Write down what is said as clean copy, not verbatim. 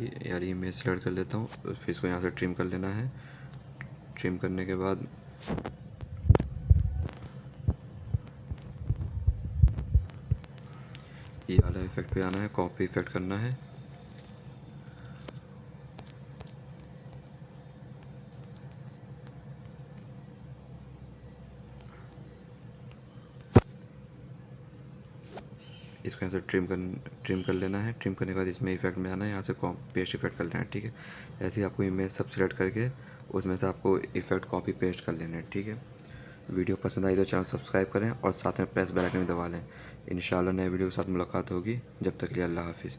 कि यार ये इमेज सेलेक्ट कर लेता हूँ, फिर इसको यहाँ से ट्रिम कर लेना है। ट्रिम करने के बाद ये वाला इफेक्ट पे आना है, कॉपी इफेक्ट करना है। इसको यहाँ से ट्रिम कर लेना है। ट्रिम करने के बाद इसमें इफेक्ट में आना है, यहाँ से पेस्ट इफेक्ट कर लेना है। ठीक है, ऐसे ही आपको इमेज सब सेलेक्ट करके उसमें से आपको इफेक्ट कॉपी पेस्ट कर लेना है। ठीक है, वीडियो पसंद आई तो चैनल सब्सक्राइब करें और साथ में प्रेस बेल आइकन भी दबा लें। इंशाल्लाह नए वीडियो के साथ मुलाकात होगी। जब तक के लिए अल्लाह हाफिज़।